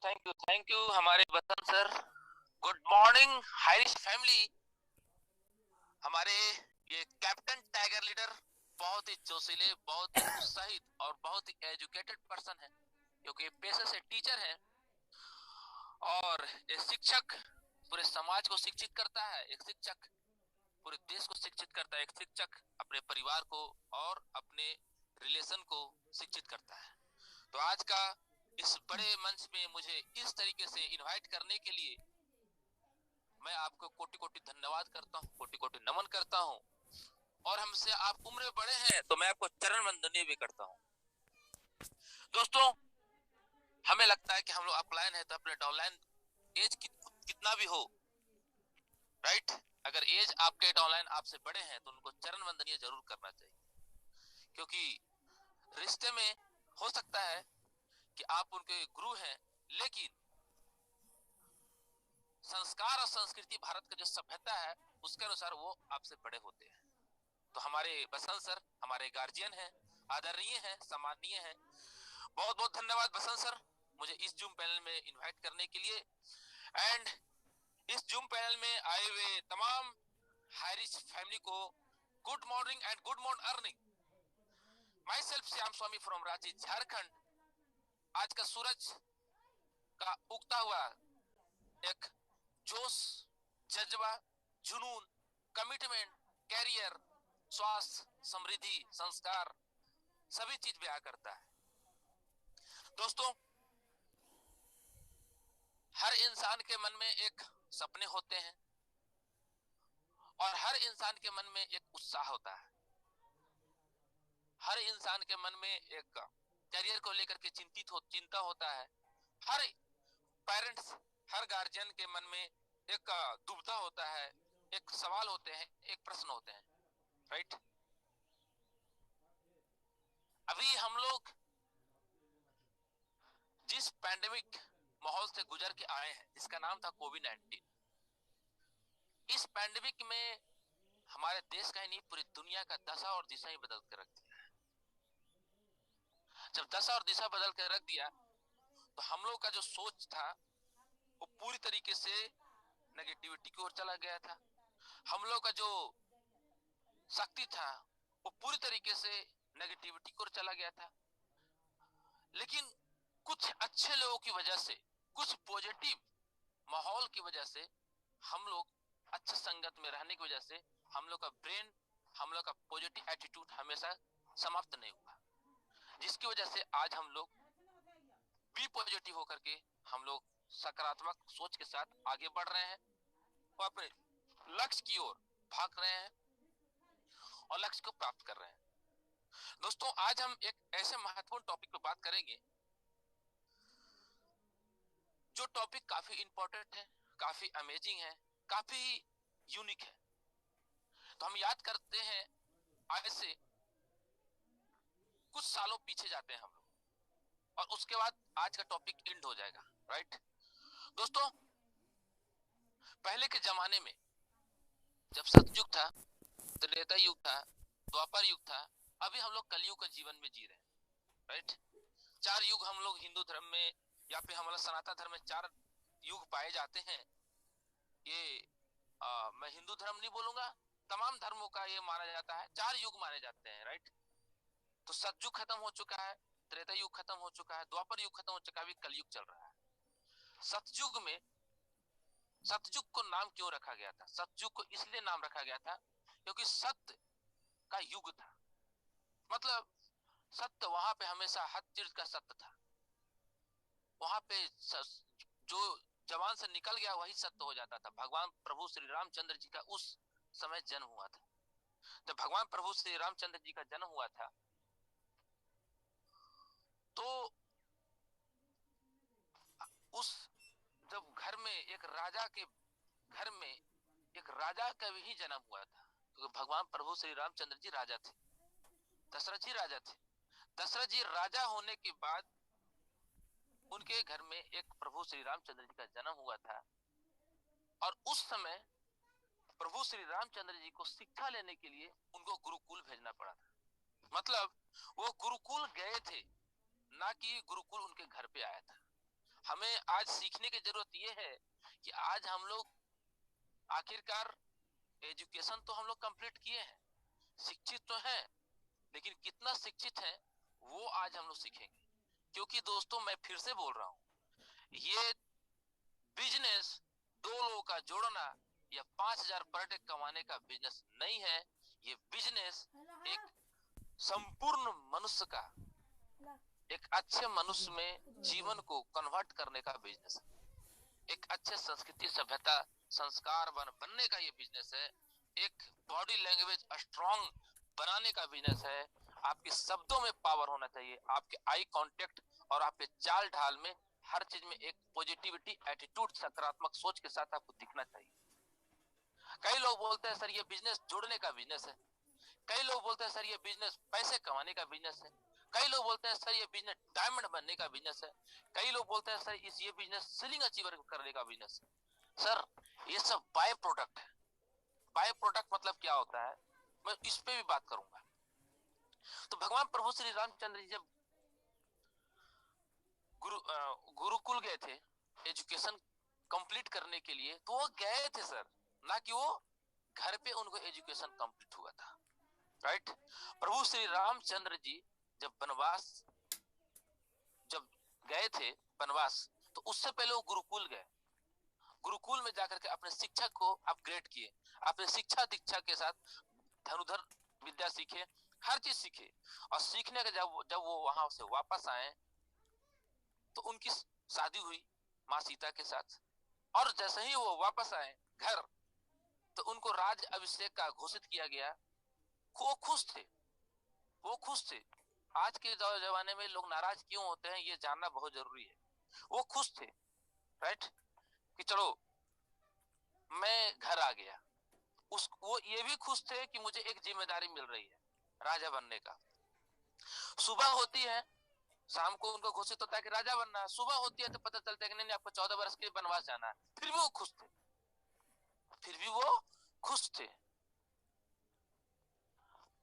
Thank you हमारे वतन सर। गुड मॉर्निंग हाइरिश फैमिली। हमारे ये कैप्टन टाइगर लीडर बहुत ही जोशीले, बहुत ही उत्साहित और बहुत ही एजुकेटेड पर्सन है, क्योंकि पेशे से टीचर है। और एक शिक्षक पूरे समाज को शिक्षित करता है, एक शिक्षक पूरे देश को शिक्षित करता है, एक शिक्षक अपने परिवार को और अपने रिलेशन को शिक्षित करता है। तो आज का इस बड़े मंच में मुझे इस तरीके से इनवाइट करने के लिए मैं आपको कोटि कोटि धन्यवाद करता हूँ, कोटि कोटि नमन करता हूँ। और हमसे आप उम्र बड़े हैं तो मैं आपको चरण वंदनीय भी करता हूँ। दोस्तों, हमें लगता है कि हम लोग अपलाइन है तो अपने डाउनलाइन एज कितना भी हो, राइट, अगर एज आपके डाउनलाइन आपसे बड़े हैं तो उनको चरण वंदनीय जरूर करना चाहिए, क्योंकि रिश्ते में हो सकता है कि आप उनके गुरु हैं, लेकिन संस्कार और संस्कृति, भारत का जो सभ्यता है उसके अनुसार वो आपसे बड़े होते हैं। तो हमारे बसंत सर हमारे गार्जियन हैं, आदरणीय हैं, सम्माननीय हैं। बहुत बहुत धन्यवाद बसंत सर, मुझे इस जूम पैनल में इनवाइट करने के लिए। एंड इस जूम पैनल में आए हुए तमाम हाइरिच फैमिली को good morning and good morning earning. My self Shyam Swami from Ranchi, Jharkhand. आज का सूरज का उगता हुआ एक जोश, जज्बा, जुनून, कमिटमेंट, कैरियर, स्वास्थ्य, समृद्धि, संस्कार, सभी चीज ब्याह करता है। दोस्तों, हर इंसान के मन में एक सपने होते हैं और हर इंसान के मन में एक उत्साह होता है। हर इंसान के मन में एक करियर को लेकर के चिंता होता है। हर पेरेंट्स, हर गार्जियन के मन में एक दुविधा होता है, एक सवाल होते हैं, एक प्रश्न होते हैं, राइट। अभी हम लोग जिस पैंडेमिक माहौल से गुजर के आए हैं, जिसका नाम था कोविड-19, इस पैंडेमिक में हमारे देश का ही नहीं पूरी दुनिया का दशा और दिशा ही बदल कर रख दिया है। जब दशा और दिशा बदल कर रख दिया तो हम लोग का जो सोच था वो पूरी तरीके से नेगेटिविटी की ओर चला गया था। हम लोग का जो शक्ति था वो पूरी तरीके से नेगेटिविटी की ओर चला गया था। लेकिन कुछ अच्छे लोगों की वजह से, कुछ पॉजिटिव माहौल की वजह से, हम लोग अच्छे संगत में रहने की वजह से हम लोग का ब्रेन, हम लोग का पॉजिटिव एटीट्यूड हमेशा समाप्त नहीं हुआ, जिसकी वजह से आज हम लोग बी पॉजिटिव होकर के हम लोग सकारात्मक सोच के साथ आगे बढ़ रहे हैं और अपने लक्ष्य की ओर भाग रहे हैं और लक्ष्य को प्राप्त कर रहे हैं। दोस्तों, आज हम एक ऐसे महत्वपूर्ण टॉपिक पर बात करेंगे जो टॉपिक काफी इंपॉर्टेंट है, काफी अमेजिंग है, काफी यूनिक है। तो हम याद करते हैं, आज से कुछ सालों पीछे जाते हैं हम लोग और उसके बाद आज का टॉपिक एंड हो जाएगा, राइट। दोस्तों, पहले के जमाने में जब सतयुग था, त्रेता युग था, द्वापर युग था, अभी हम लोग कलयुग का जीवन में जी रहे हैं, राइट। चार युग हम लोग हिंदू धर्म में या फिर हमारा सनातन धर्म में चार युग पाए जाते हैं। ये मैं हिंदू धर्म नहीं बोलूंगा, तमाम धर्मों का ये माना जाता है, चार युग माने जाते हैं, राइट। तो सतयुग खत्म हो चुका है, त्रेता युग खत्म हो चुका है, द्वापर युग खत्म हो चुका है, अभी कलयुग चल रहा है। सतयुग में, सतयुग को नाम क्यों रखा गया था? सतयुग को इसलिए नाम रखा गया था क्योंकि सत्य का युग था। मतलब सत्य वहां पे हमेशा हर चीज का सत्य था। वहां पे जो जवान से निकल गया वही सत्य हो जाता था। भगवान प्रभु श्री रामचंद्र जी का उस समय जन्म हुआ था। जब भगवान प्रभु श्री रामचंद्र जी का जन्म हुआ था तो उस जब घर में एक राजा के घर में एक राजा का भी जन्म हुआ था, तो भगवान प्रभु श्री रामचंद्र जी राजा थे, दशरथ जी राजा थे। दशरथ जी राजा होने के बाद उनके घर में एक प्रभु श्री रामचंद्र जी का जन्म हुआ था और उस समय प्रभु श्री रामचंद्र जी को शिक्षा लेने के लिए उनको गुरुकुल भेजना पड़ा था। मतलब वो गुरुकुल गए थे, ना कि गुरुकुल उनके घर पे आया था। हमें आज सीखने की जरूरत ये है कि आज हम लोग आखिरकार एजुकेशन तो हम लोग कंप्लीट किए हैं, शिक्षित तो हैं, लेकिन कितना शिक्षित है वो आज हम लोग सीखेंगे। क्योंकि दोस्तों मैं फिर से बोल रहा हूँ, ये बिजनेस दो लोगों का जोड़ना या 5,000 पर डे कमाने का बिजनेस नहीं है। ये बिजनेस एक संपूर्ण मनुष्य का, एक अच्छे मनुष्य में जीवन को कन्वर्ट करने का बिजनेस है। एक अच्छे संस्कृति सभ्यता संस्कार बनने का ये बिजनेस है। एक बॉडी लैंग्वेज स्ट्रांग बनाने का बिजनेस है। आपके शब्दों में पावर होना चाहिए, आपके आई कांटेक्ट और आपके चाल ढाल में हर चीज में एक पॉजिटिविटी एटीट्यूड सकारात्मक सोच के साथ आपको दिखना चाहिए। कई लोग बोलते हैं सर ये बिजनेस जोड़ने का बिजनेस है, कई लोग बोलते हैं सर ये बिजनेस पैसे कमाने का बिजनेस है, कई लोग बोलते हैं सर ये बिजनेस डायमंड बनने का बिजनेस है, कई लोग बोलते हैं सर ये बिजनेस सीलिंग अचीवर करने का बिजनेस है। सर ये सब बाय प्रोडक्ट है। बाय प्रोडक्ट मतलब क्या होता है, मैं इस पे भी बात करूंगा। तो भगवान प्रभु श्री रामचंद्र जी जब गुरुकुल गए थे एजुकेशन कंप्लीट करने के लिए, तो वो गए थे सर, ना कि वो घर पे उनको एजुकेशन कंप्लीट हुआ था। राइट। प्रभु श्री रामचंद्र जी जब वनवास जब गए थे वनवास, तो उससे पहले वो गुरुकुल गए। गुरुकुल में जाकर के अपने शिक्षक को अपग्रेड किए, अपने शिक्षा दीक्षा के साथ धनुधर विद्या सीखे, हर चीज सीखे। और सीखने के जब वो वहां से वापस आए तो उनकी शादी हुई माँ सीता के साथ। और जैसे ही वो वापस आए घर, तो उनको राज अभिषेक का घोषित किया गया। वो खुश थे, वो खुश थे। आज के जमाने में लोग नाराज क्यों होते हैं ये जानना बहुत जरूरी है। वो खुश थे, राइट, कि चलो मैं घर आ गया। वो ये भी खुश थे कि मुझे एक जिम्मेदारी मिल रही है राजा बनने का। सुबह होती है, शाम को उनको घोषित होता है कि राजा बनना है। सुबह होती है तो पता चलता है कि नहीं आपको 14 वर्ष के लिए वनवास जाना है। फिर भी वो खुश थे, फिर भी वो खुश थे।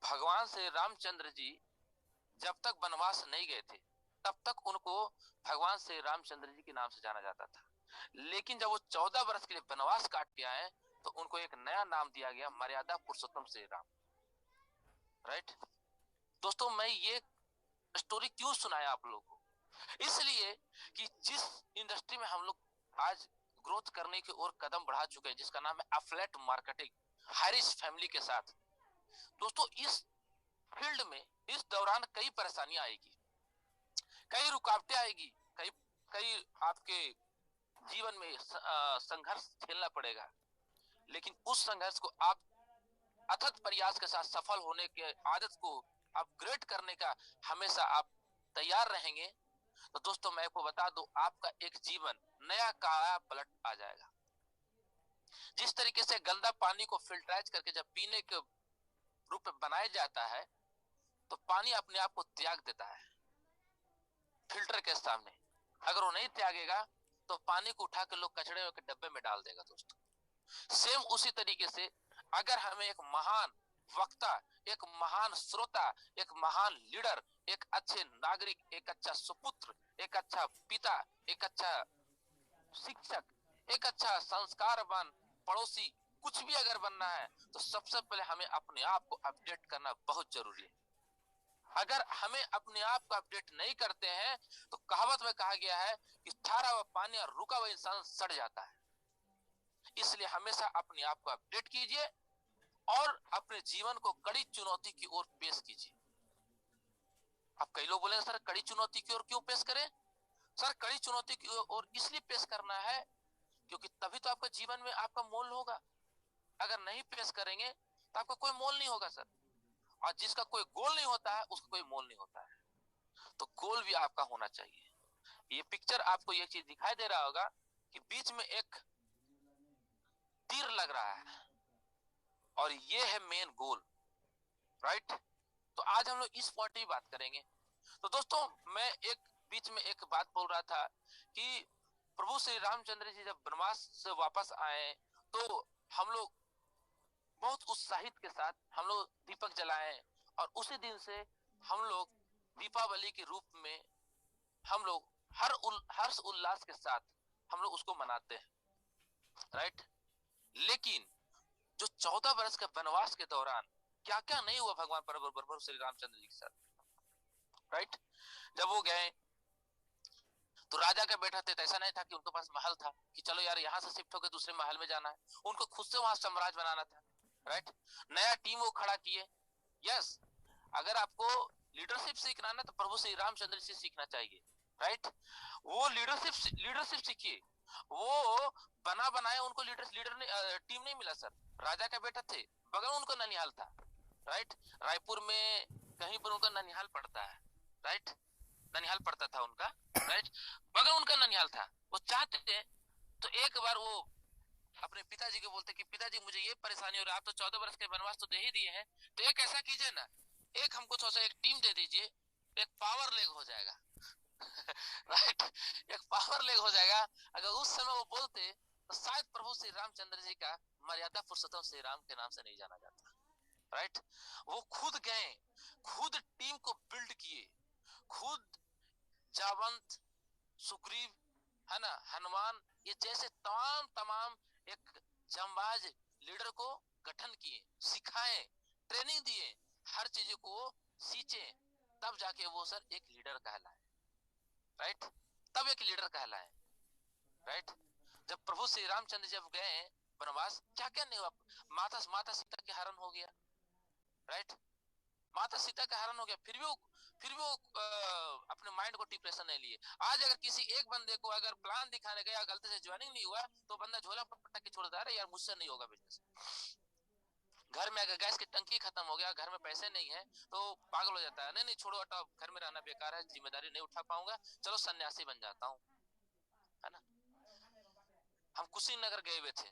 भगवान श्री रामचंद्र जी जब तक वनवास नहीं गए थे तब तक उनको भगवान श्री रामचंद्र जी के नाम से जाना जाता था। लेकिन जब वो 14 वर्ष के लिए वनवास काट के आए तो उनको एक नया नाम दिया गया, मर्यादा पुरुषोत्तम श्री राम। राइट। दोस्तों मैं ये स्टोरी क्यों सुनाया आप लोगों को, इसलिए कि जिस इंडस्ट्री में हम लोग आज ग्रोथ करने की ओर कदम बढ़ा चुके हैं, जिसका नाम है एफिलिएट मार्केटिंग, हारिस फैमिली के साथ, दोस्तों इस फील्ड में इस दौरान कई परेशानियां आएगी, कई रुकावटें आएगी, कई कई आपके जीवन में संघर्ष झेलना पड़ेगा। लेकिन उस संघर्ष को आप अथक प्रयास के साथ सफल होने के आदत को अपग्रेड करने का हमेशा आप तैयार रहेंगे, तो दोस्तों मैं आपको बता दूं आपका एक जीवन नया काया पलट आ जाएगा। जिस तरीके से गंदा पानी को फिल्टराइज करके जब पीने के रूप में बनाया जाता है तो पानी अपने आप को त्याग देता है फिल्टर के सामने। अगर वो नहीं त्यागेगा तो पानी को उठा के लोग कचड़े के डब्बे में डाल देगा। दोस्तों सेम उसी तरीके से अगर हमें एक महान वक्ता, एक महान श्रोता, एक महान लीडर, एक अच्छे नागरिक, एक अच्छा सुपुत्र, एक अच्छा पिता, एक अच्छा शिक्षक, एक अच्छा संस्कारवान पड़ोसी, कुछ भी अगर बनना है तो सबसे पहले हमें अपने आप को अपडेट करना बहुत जरूरी है। अगर हमें अपने आप को अपडेट नहीं करते हैं तो कहावत में कहा गया है कि ठहरा हुआ पानी और रुका हुआ इंसान सड़ जाता है। इसलिए हमेशा अपने आप को अपडेट कीजिए और अपने जीवन को कड़ी चुनौती की ओर पेश कीजिए। अब कई लोग बोलेंगे सर कड़ी चुनौती की ओर क्यों पेश करें? सर कड़ी चुनौती की ओर इसलिए पेश करना है क्योंकि तभी तो आपका जीवन में आपका मोल होगा। अगर नहीं पेश करेंगे तो आपका कोई मोल नहीं होगा सर। और जिसका कोई गोल नहीं होता है उसका कोई मोल नहीं होता है। तो गोल भी आपका होना चाहिए। ये पिक्चर आपको ये चीज दिखाई दे रहा होगा कि बीच में एक तीर लग रहा है और ये है मेन गोल। राइट। तो आज हम लोग इस पॉइंट की बात करेंगे। तो दोस्तों मैं एक बीच में एक बात बोल रहा था कि प्रभु श्री रामचंद्र जी जब वनवास से वापस आए तो हम लोग बहुत उत्साहित के साथ हम लोग दीपक जलाए और उसी दिन से हम लोग दीपावली के रूप में हम लोग हर्ष उल्लास के साथ हम लोग उसको मनाते हैं, राइट। लेकिन जो 14 वर्ष के वनवास के दौरान क्या क्या नहीं हुआ भगवान प्रभु श्री रामचंद्र जी के साथ, राइट। जब वो गए तो राजा का बेटा थे, तो ऐसा नहीं था कि उनके पास महल था कि चलो यार यहाँ से शिफ्ट होकर दूसरे महल में जाना है, उनको खुद से वहां साम्राज्य बनाना था, राइट। नया टीम वो खड़ा किए। यस, अगर आपको लीडरशिप सीखना ना तो प्रभु श्री रामचंद्र से सीखना चाहिए, राइट। वो लीडरशिप सीखिए। वो बना बनाया उनको लीडर ने टीम नहीं मिला सर। राजा का बेटा थे, बगल में उनका ननिहाल था, राइट। रायपुर में कहीं पर उनका ननिहाल पड़ता है, राइट। ननिहाल पड़ता था उनका, राइट। बगल उनका ननिहाल था। वो चाहते थे तो एक बार वो अपने पिताजी को बोलते कि पिताजी मुझे ये परेशानी हो रहा है, आप तो 14 वर्ष के वनवास तो दे ही दिए हैं, तो एक ऐसा कीजिए ना, एक हमको थोड़ा सा एक टीम दे दीजिए, एक पावर लेग हो जाएगा। राइट, एक पावर लेग हो जाएगा। अगर उस समय वो बोलते तो शायद प्रभु श्री रामचंद्र जी का मर्यादा पुरुषोत्तम श्री राम के नाम से नहीं जाना जाता, राइट। वो खुद गए, खुद टीम को बिल्ड किए, खुद जावंत, सुग्रीव, है ना, हनुमान, ये जैसे तमाम तमाम एक जंबाज लीडर को गठन किए, सिखाए, ट्रेनिंग दिए, हर चीज को सींचे, तब जाके वो सर एक लीडर कहलाए, राइट। तब एक लीडर कहलाए, राइट। जब प्रभु श्री रामचंद्र जब गए वनवास, क्या क्या नहीं हुआ। माता सीता के हरण हो गया, राइट। माता सीता का हरण हो गया, फिर भी वो अपने माइंड को डिप्रेशन नहीं लिए। आज अगर किसी एक बंदे को अगर प्लान दिखाने गया, गलती से ज्वाइनिंग नहीं हुआ, तो बंदा झोला पटक के छोड़ दे रहा है, यार मुझसे नहीं होगा बिजनेस। घर में अगर गैस की टंकी खत्म हो गया, घर में पैसे नहीं है, तो पागल हो जाता है, नहीं नहीं छोड़ो हटाओ, घर में रहना बेकार है, जिम्मेदारी नहीं उठा पाऊंगा, चलो सन्यासी बन जाता हूँ, है ना। हम कुशीनगर गए हुए थे,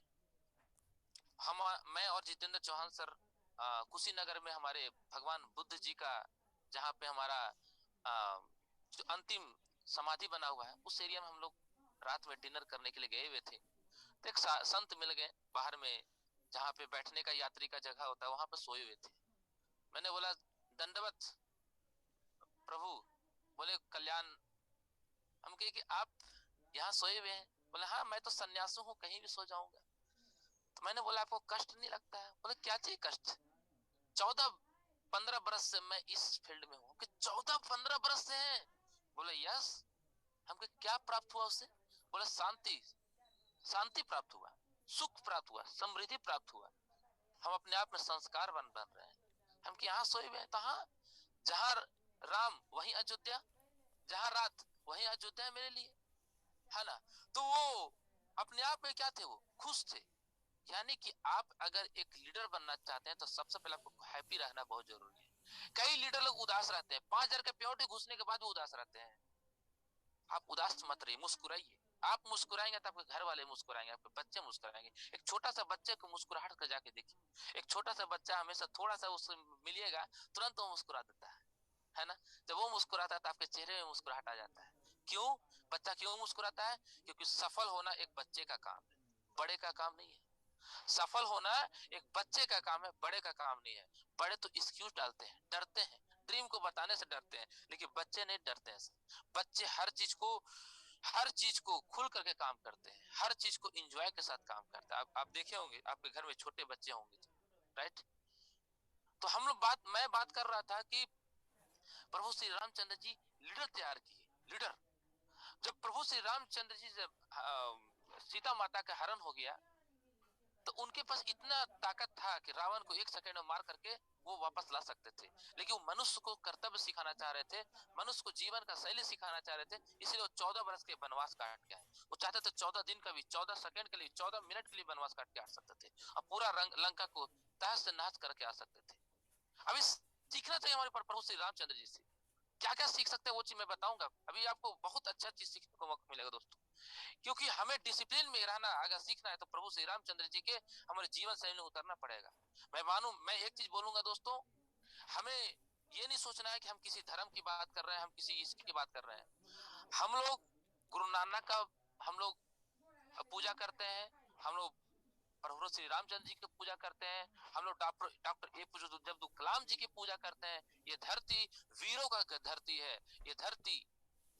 हम, मैं और जितेंद्र चौहान सर, कुशीनगर में हमारे भगवान बुद्ध जी का जहाँ पे हमारा जो अंतिम समाधि बना हुआ है, उस एरिया में हम लोग रात में डिनर करने के लिए गए हुए थे। तो एक संत मिल गए बाहर में, जहाँ पे बैठने का यात्री का जगह होता है, वहां पे सोए हुए थे। मैंने बोला दंडवत प्रभु। बोले कल्याण। हम कहे कि आप यहाँ सोए हुए हैं। बोले हाँ, मैं तो सन्यासी हूँ, कहीं भी सो जाऊंगा। तो मैंने बोला आपको कष्ट नहीं लगता है? बोले क्या चाहिए कष्ट, 14-15 बरस से मैं इस फील्ड में हूँ। कि 14-15 बरस से हैं? बोले यस। हमको क्या प्राप्त हुआ उससे? बोले शांति, शांति प्राप्त हुआ, सुख प्राप्त हुआ, समृद्धि प्राप्त हुआ, हम अपने आप में संस्कार बन रहे हैं। हम कि यहाँ सोए हुए हैं, तो हाँ, जहाँ राम वहीं अयोध्या, जहाँ रात वहीं अयोध्या है मेरे लिए, है ना। तो वो अपने आप में क्या थे, वो खुश थे। यानी कि आप अगर एक लीडर बनना चाहते हैं तो सबसे पहले आपको हैप्पी रहना बहुत जरूरी है। कई लीडर लोग उदास रहते हैं, 5,000 के प्योरिटी घुसने के बाद भी उदास रहते हैं। आप उदास मत रहिए, मुस्कुराइए। आप मुस्कुराएंगे तो आपके घर वाले मुस्कुराएंगे, आपके बच्चे मुस्कुराएंगे। एक छोटा सा बच्चे को मुस्कुराहट कर जाके देखिए, एक छोटा सा बच्चा हमेशा थोड़ा सा उससे मिलिएगा, तुरंत वो मुस्कुरा देता है ना। जब वो मुस्कुराता है तो आपके चेहरे में मुस्कुराहट आ जाता है। क्यों? बच्चा क्यों मुस्कुराता है? क्योंकि सफल होना एक बच्चे का काम है, बड़े का काम नहीं है। सफल होना एक बच्चे का काम है, बड़े का काम नहीं है। बड़े तो एक्सक्यूज डालते हैं, डरते हैं, ड्रीम को बताने से डरते हैं, लेकिन बच्चे नहीं डरते हैं। बच्चे हर चीज को खुल करके काम करते हैं, हर चीज को एंजॉय के साथ काम करते हैं। आप देखे होंगे, आपके घर में छोटे बच्चे होंगे, राइट। तो हम लोग मैं बात कर रहा था कि प्रभु श्री रामचंद्र जी लीडर तैयार किए, लीडर। जब प्रभु श्री रामचंद्र जी जब सीता माता का हरण हो गया, तो उनके पास इतना ताकत था कि रावण को 1 सेकंड में मार करके वो वापस ला सकते थे। लेकिन वो मनुष्य को कर्तव्य सिखाना चाह रहे थे, मनुष्य को जीवन का शैली सिखाना चाह रहे थे, इसलिए वो 14 वर्ष के वनवास काट के आए। वो चाहते थे 14 दिन का भी, 14 सेकंड के लिए, 14 मिनट के लिए वनवास काट के आ सकते थे, और पूरा लंका को तहस नहस करके आ सकते थे। अभी सीखना चाहिए हमारे प्रभु श्री रामचंद्र जी से। क्या क्या सीख सकते हैं वो चीज मैं बताऊंगा। अभी आपको बहुत अच्छा चीज सीखने को मौका मिलेगा दोस्तों, क्योंकि हमें डिसिप्लिन में रहना अगर सीखना है तो प्रभु श्री रामचंद्र जी के हमारे जीवन शैली में उतरना पड़ेगा। मैं एक चीज बोलूंगा दोस्तों, हमें ये नहीं सोचना है कि हम किसी धर्म की बात कर रहे हैं, हम किसी इसकी बात कर रहे हैं। हम लोग गुरु नानक का हम लोग पूजा करते हैं, हम लोग प्रभु श्री रामचंद्र जी की पूजा करते हैं, हम लोग डॉक्टर APJ अब्दुल कलाम जी की पूजा करते हैं। ये धरती वीरों का धरती है, ये धरती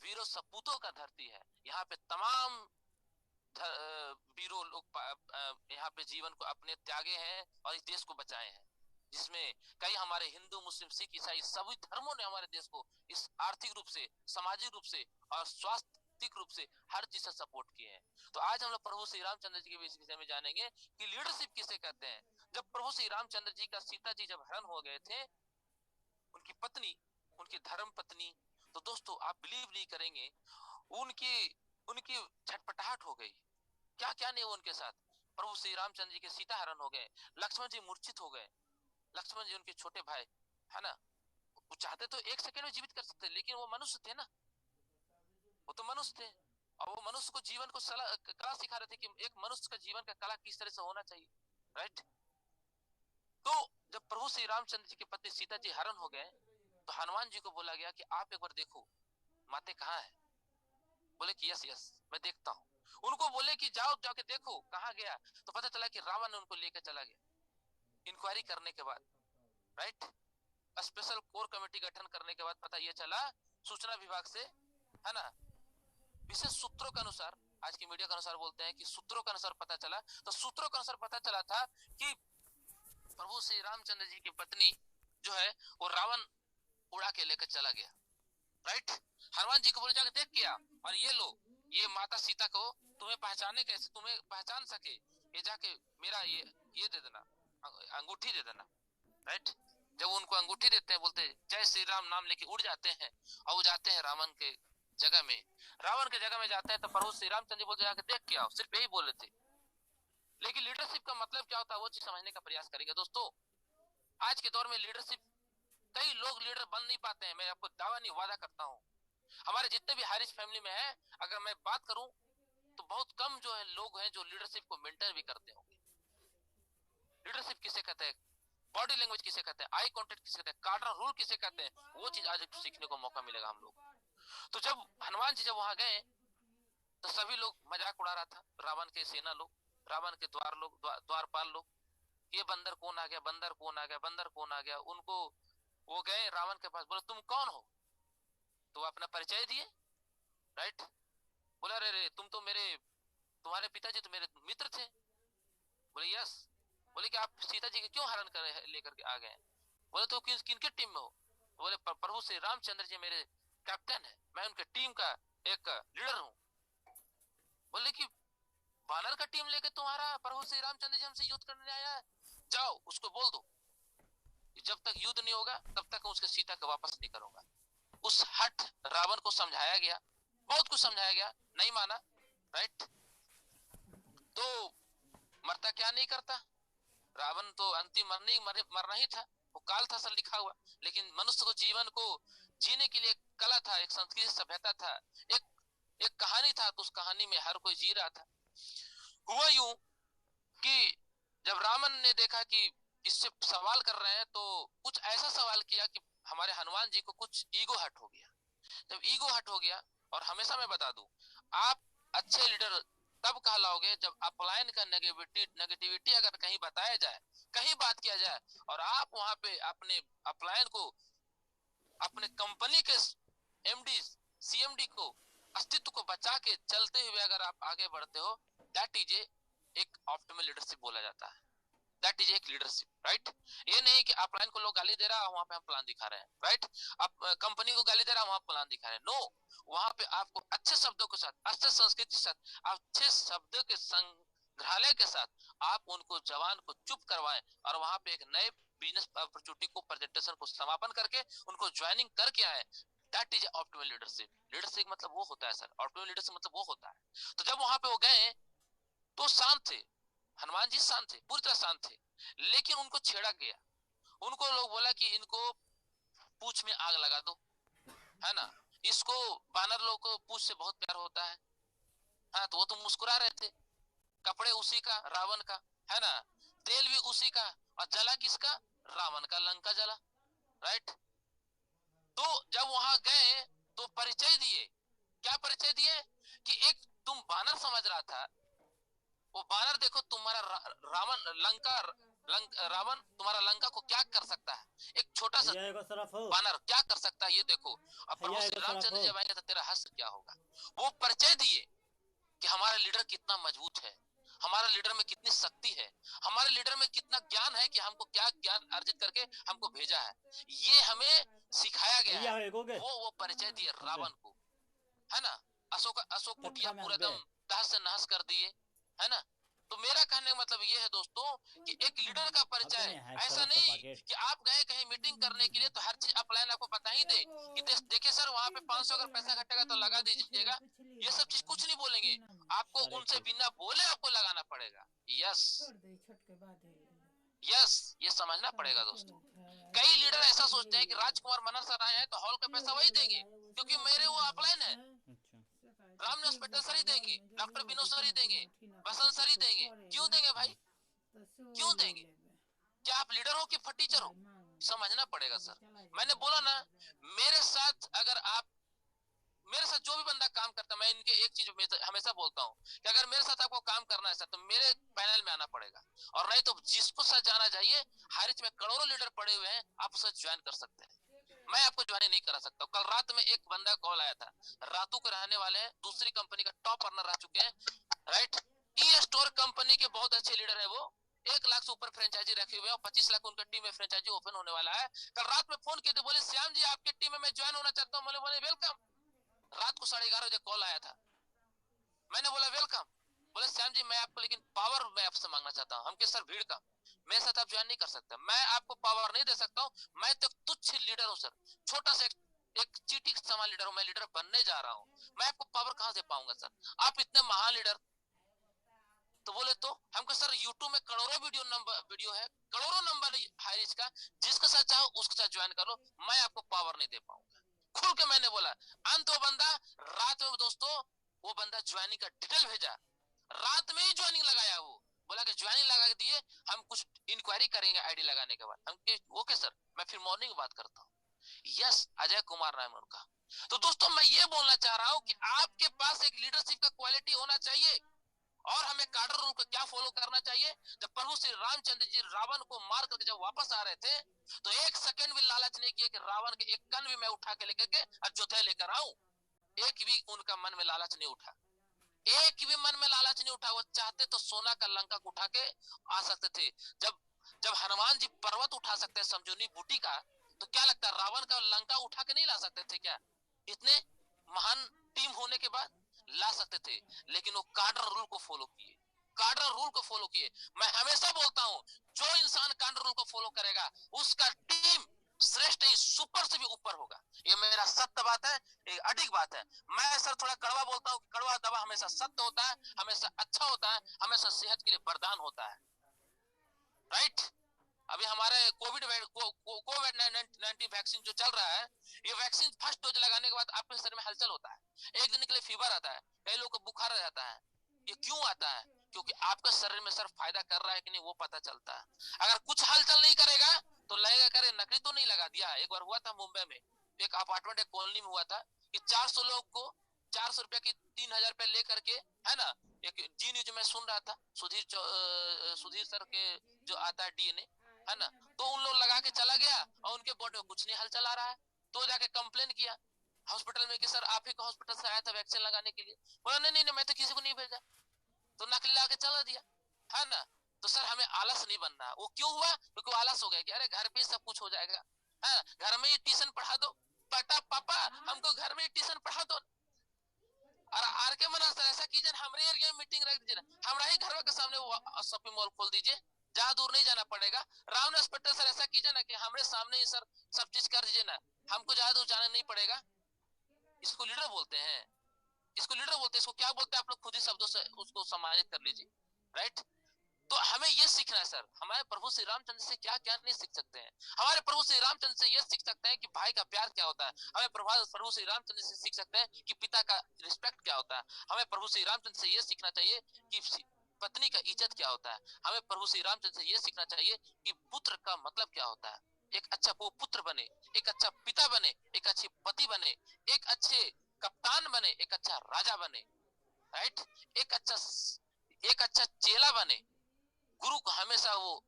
वीरों सपूतों का धरती है। यहाँ पे तमाम वीरों लोग यहाँ पे जीवन को अपने त्यागे हैं और इस देश को बचाए हैं, जिसमें कई हमारे हिंदू, मुस्लिम, सिख, ईसाई सभी धर्मों ने हमारे देश को इस आर्थिक रूप से, सामाजिक रूप से और स्वास्थ्यिक रूप से हर चीज से सपोर्ट किए हैं। तो आज हम लोग प्रभु श्री रामचंद्र जी के विषय में जानेंगे कि लीडरशिप किसे कहते हैं। जब प्रभु श्री रामचंद्र जी का सीता जी जब हरण हो गए थे, उनकी पत्नी, उनकी धर्म पत्नी, तो दोस्तों आप बिलीव नहीं करेंगे, उनकी उनकी छटपटाहट हो गई। क्या क्या नहीं हुआ उनके साथ। प्रभु श्री रामचंद्र जी के सीता हरण हो गए, लक्ष्मण जी मूर्छित हो गए। लक्ष्मण जी उनके छोटे भाई है ना, वो चाहते तो एक सेकंड में जीवित कर सकते, लेकिन वो मनुष्य थे ना, वो तो मनुष्य थे, और वो मनुष्य को जीवन को कला सिखा रहे थे कि एक मनुष्य का जीवन का कला किस तरह से होना चाहिए, राइट। तो जब प्रभु श्री रामचंद्र जी की पत्नी सीता जी हरण हो गए, तो हनुमान जी को बोला गया कि आप एक बार देखो माते कहाँ है। बोले कि यस यस मैं देखता हूँ। उनको बोले कि जाओ जाके देखो कहाँ गया, तो पता चला कि रावण ने उनको लेकर चला गया। इंक्वायरी करने के बाद, राइट, स्पेशल कोर कमेटी गठन करने के बाद पता ये चला सूचना विभाग से, है ना, विशेष सूत्रों के अनुसार, आज की मीडिया के अनुसार बोलते हैं कि सूत्रों के अनुसार पता चला, तो सूत्रों के अनुसार पता चला था कि प्रभु श्री रामचंद्र जी की पत्नी जो है वो रावण उड़ा के लेकर चला गया, राइट। हनुमान जी को बोले जाके देख क्या, और ये लो, ये माता सीता को तुम्हें पहचाने कैसे, तुम्हें पहचान सके, ये जाके मेरा ये दे देना, अंगूठी दे देना, राइट। जब उनको अंगूठी देते हैं, बोलते जय श्री राम नाम लेके उड़ जाते हैं, और वो जाते हैं रावण के जगह में। रावण के जगह में जाते हैं तो प्रभु श्री रामचंद्र जी बोलते जाके देख के आओ, सिर्फ यही बोले थे। लेकिन लीडरशिप का मतलब क्या होता है वो चीज समझने का प्रयास करेंगे दोस्तों। आज के दौर में लीडरशिप, कई लोग लीडर बन नहीं पाते हैं, मैं आपको दावा नहीं वादा करता हूँ। हमारे जितने भी हारिस फैमिली में है, अगर मैं बात करूं तो बहुत कम जो है लोग हैं जो लीडरशिप को मेंटेन भी करते होंगे। लीडरशिप किसे कहते हैं, बॉडी लैंग्वेज किसे कहते हैं, आई कांटेक्ट किसे कहते हैं, कार्डर रूल किसे कहते हैं, वो चीज आज सीखने को मौका मिलेगा हम लोग। तो जब हनुमान जी जब वहां गए तो सभी लोग मजाक उड़ा रहा था, रावण के सेना लोग, रावण के द्वारपाल लोग, ये बंदर कौन आ गया, बंदर कौन आ गया, बंदर कौन आ गया। उनको वो गए रावण के पास, बोले तुम कौन हो, तो अपना परिचय दिए, राइट। बोला अरे रे तुम तो तुम्हारे पिताजी तो मेरे मित्र थे। बोले यस। बोले कि आप सीता जी के क्यों हरण कर लेकर के आ गए। बोले तो किनके टीम में हो। बोले प्रभु श्री रामचंद्र जी मेरे कैप्टन है, मैं उनके टीम का एक लीडर हूँ। बोले कि बानर का टीम लेके तुम्हारा प्रभु श्री रामचंद्र जी हमसे युद्ध करने आया है, जाओ उसको बोल दो जब तक युद्ध नहीं होगा तब तक उसके सीता को वापस नहीं करूंगा। उस हठ रावण को समझाया गया, बहुत कुछ समझाया गया, नहीं माना, राइट। तो मरता क्या नहीं करता, रावण तो अंतिम मरना ही था, वो काल था सर लिखा हुआ। लेकिन मनुष्य को जीवन को जीने के लिए कला था, एक संस्कृति सभ्यता था, एक एक कहानी था, तो उस कहानी में हर कोई जी रहा था। हुआ यूं कि जब रावण ने देखा कि इससे सवाल कर रहे हैं, तो कुछ ऐसा सवाल किया कि हमारे हनुमान जी को कुछ ईगो हट हो गया। जब ईगो हट हो गया, और हमेशा मैं बता दूं, आप अच्छे लीडर तब कहलाओगे जब अपलाइन का नेगेटिविटी अगर कहीं बताया जाए, कहीं बात किया जाए, और आप वहां पे अपने अपलाइन को, अपने कंपनी के एमडी सीएमडी को, अस्तित्व को बचा के चलते हुए अगर आप आगे बढ़ते हो, दैट इज एक ऑप्टिमल लीडरशिप बोला जाता है। दैट इज एक लीडरशिप, राइट। ये नहीं कि अपलाइन को लोग गाली दे रहा है वहां पे हम प्लान दिखा रहे हैं, राइट। आप कंपनी को गाली दे रहा है वहां प्लान दिखा रहे हैं, नो। वहां पे आपको अच्छे शब्दों के साथ, अच्छे संस्कृति के साथ, अच्छे शब्दों के संग्रहालय के साथ आप उनको जवान को चुप करवाएं, और वहां पे एक नए बिजनेस अपॉर्चुनिटी को, प्रेजेंटेशन को समापन करके उनको ज्वाइनिंग करके आए। That is optimal leadership. Leadership मतलब वो होता है सर, ऑप्टिमल लीडरशिप मतलब वो होता है। तो जब वहां पे वो गए तो शांत थे, हनुमान जी शांत थे, पूरी तरह शांत थे, लेकिन उनको छेड़ा गया। उनको लोग बोला कि इनको पूंछ में आग लगा दो, है ना, इसको, बानर लोग को पूंछ से बहुत प्यार होता है। हाँ, तो वो तो मुस्कुरा रहे थे, कपड़े उसी का, रावण का, है ना, तेल भी उसी का, और जला किसका, रावण का, लंका जला, राइट। तो जब वहां गए तो परिचय दिए, क्या परिचय दिए कि एक तुम बानर समझ रहा था, वो बानर देखो तुम्हारा रावण, रावण तुम्हारा लंका को क्या कर सकता है, एक छोटा सा बानर क्या कर सकता है ये देखो। और प्रभु श्री रामचंद्र जब आएंगे तो तेरा हश्र क्या होगा। वो परिचय दिए कि हमारा लीडर कितना मजबूत है, हमारा लीडर में कितनी शक्ति है, हमारे लीडर में कितना ज्ञान है कि हमको क्या ज्ञान अर्जित करके हमको भेजा है, ये हमें सिखाया गया है। वो परिचय दिए रावण को, है ना। अशोक कुटिया पूरा दम तहस नहस कर दिए, है ना। तो मेरा कहने का मतलब ये है दोस्तों कि एक लीडर का परिचय ऐसा नहीं कि आप गए कहीं मीटिंग करने के लिए तो हर चीज अपलाइन आपको पता ही दे कि देखिए सर वहाँ पे 500 अगर पैसा घटेगा तो लगा दीजिएगा, ये सब चीज कुछ नहीं बोलेंगे आपको, उनसे बिना बोले आपको लगाना पड़ेगा। यस यस, ये समझना पड़ेगा दोस्तों। कई लीडर ऐसा सोचते हैं कि राजकुमार मनहर सर आए हैं तो हॉल का पैसा वही देंगे क्योंकि मेरे वो अपलाइन है, राम हॉस्पिटल सर ही देंगे, डॉक्टर विनोद सर ही देंगे, बसंत सर ही देंगे। क्यों देंगे भाई, क्यों देंगे? क्या आप लीडर हो कि फटीचर हो? समझना पड़ेगा सर। मैंने बोला ना, मेरे साथ अगर आप, मेरे साथ जो भी बंदा काम करता है, मैं इनके एक चीज हमेशा बोलता हूँ कि अगर मेरे साथ आपको काम करना है सर तो मेरे पैनल में आना पड़ेगा, और नहीं तो जिसको साथ जाना चाहिए, हारिज में करोड़ों लीडर पड़े हुए हैं, आप उसे ज्वाइन कर सकते हैं, मैं आपको ज्वाइन नहीं करा सकता। कल रात में एक बंदा कॉल आया था, रातू के रहने वाले हैं, दूसरी कंपनी का टॉप अर्नर रह चुके हैं, राइट। ई स्टोर कंपनी के बहुत अच्छे लीडर है वो, 1 लाख से ऊपर फ्रेंचाइजी रखे हुए हैं और 25 लाख उनका टीम में फ्रेंचाइजी ओपन होने वाला है। कल रात में फोन किए थे, बोले श्याम जी आपके टीम में मैं ज्वाइन होना चाहता हूँ। बोले वेलकम। रात को 11:30 बजे कॉल आया था, मैंने बोला वेलकम। बोले श्याम जी मैं आपको लेकिन पावर मैं आपसे मांगना चाहता हूँ। हम के सर भीड़ का, मेरे साथ आप ज्वाइन नहीं कर सकते, मैं आपको पावर नहीं दे सकता हूँ, मैं तो तुच्छ लीडर हूँ सर, छोटा सा एक चीटी समान लीडर हूँ, मैं लीडर बनने जा रहा हूँ, मैं आपको पावर कहाँ से पाऊंगा सर, आप इतने महान लीडर। तो बोले तो हमको सर यूट्यूब में करोड़ों वीडियो है, करोड़ों नंबर हाईरिच का, जिसके साथ चाहो उसके साथ ज्वाइन कर लो, मैं आपको पावर नहीं दे पाऊंगा। खुल के मैंने बोला। अंत वो बंदा रात में दोस्तों, वो बंदा ज्वाइनिंग का डिटेल भेजा, रात में ही ज्वाइनिंग लगाया, वो बोला कि ज्वाइनिंग लगा के दिए, हम कुछ इंक्वायरी करेंगे आईडी लगाने के बाद। हम ओके सर, मैं फिर मॉर्निंग बात करता हूँ। यस, अजय कुमार नाम है उनका। तो दोस्तों मैं ये बोलना चाह रहा हूँ कि आपके पास एक लीडरशिप का क्वालिटी होना चाहिए, और हमें कार्डर रूल को क्या फॉलो करना चाहिए। जब प्रभु श्री रामचंद्र जी रावण को मार करके जब वापस आ रहे थे तो एक सेकंड भी लालच नहीं किया कि रावण के एक कन भी मैं उठा के लेकर के अयोध्या लेकर आऊं, एक भी उनका मन में लालच नहीं उठा, एक भी मन में लालच नहीं उठा। वो चाहते तो सोना का लंका को उठा के आ सकते थे। जब हनुमान जी पर्वत उठा सकते हैं समझौनी बूटी का, तो क्या लगता है रावण का लंका उठा के नहीं ला सकते थे क्या? इतने महान टीम होने के बाद ला सकते थे, लेकिन वो कार्डर रूल को फॉलो किए, कार्डर रूल को फॉलो किए। मैं हमेशा बोलता हूं, जो इंसान कार्डर रूल को फॉलो करेगा उसका टीम श्रेष्ठ नहीं सुपर से भी ऊपर होगा। ये मेरा सत्य बात है, एक अडिग बात है। मैं सर थोड़ा कड़वा बोलता हूँ, कड़वा दवा हमेशा सत्य होता है, हमेशा अच्छा होता है, हमेशा सेहत के लिए वरदान होता है, राइट। अभी हमारे कोविड-19 वैक्सीन जो चल रहा है, ये वैक्सीन फर्स्ट डोज लगाने के बाद आपके शरीर में हलचल होता है, एक दिन के लिए फीवर आता है, कई लोगों को बुखार आ जाता है। ये क्यों आता है? क्योंकि आपके शरीर में सर फायदा कर रहा है कि नहीं वो पता चलता है। अगर कुछ हलचल नहीं करेगा तो लगेगा करे नकली तो नहीं लगा दिया। एक बार हुआ था मुंबई में, एक अपार्टमेंट एक कॉलोनी में हुआ था कि 400 लोग को 400 रुपया की 3000 रुपया लेकर के, है ना, एक जी न्यूज में सुन रहा था, सुधीर सर के जो आता है डीएनए, है ना, तो उन लोग लगा के चला गया और उनके बॉडी में कुछ नहीं हलचल आ रहा है। तो जाके कंप्लेन किया हॉस्पिटल में कि सर आप ही का हॉस्पिटल से आया था वैक्सीन लगाने के लिए। बोला नहीं नहीं मैं तो किसी को नहीं भेजा, तो नकली ला के चला दिया, है ना। तो सर हमें आलस नहीं बनना है। वो क्यों हुआ? क्योंकि आलस हो गया कि अरे घर पे सब कुछ हो जाएगा, है, घर में ही ट्यूशन पढ़ा दो, पापा हमको घर में ही ट्यूशन पढ़ा दो। और आर के मना सर ऐसा कीजिए, हमारे एरिया में मीटिंग रख दीजिए, हमारा ही घर के सामने शॉपिंग मॉल खोल दीजिए, जहाँ दूर नहीं जाना पड़ेगा। राम हॉस्पिटल सर ऐसा कीजिए ना कि हमारे सामने ही सर सब चीज कर दीजिए ना, हमको ज्यादा दूर जाना नहीं पड़ेगा। इसको लीडर बोलते हैं, इसको लीडर बोलते हैं। इसको क्या बोलते हैं आप लोग खुद ही शब्दों से उसको सम्मानित कर लीजिए, राइट। तो हमें ये सीखना है सर, हमारे प्रभु श्री रामचंद्र से क्या क्या नहीं सीख सकते हैं। हमारे प्रभु श्री रामचंद्र से ये सीख सकते हैं कि भाई का प्यार क्या होता है। हमें प्रभु श्री रामचंद्र से सीख सकते हैं कि पिता का रिस्पेक्ट क्या होता है। हमें प्रभु श्री रामचंद्र से ये सीखना चाहिए कि पत्नी का इज्जत क्या होता है। हमें प्रभु श्री रामचंद्र से ये सीखना चाहिए कि पुत्र का मतलब क्या होता है। एक अच्छा वो पुत्र बने, एक अच्छा पिता बने, एक अच्छी पति बने, एक अच्छे कप्तान बने, एक अच्छा राजा बने, राइट, एक अच्छा चेला बने। गुरु को हमेशा वो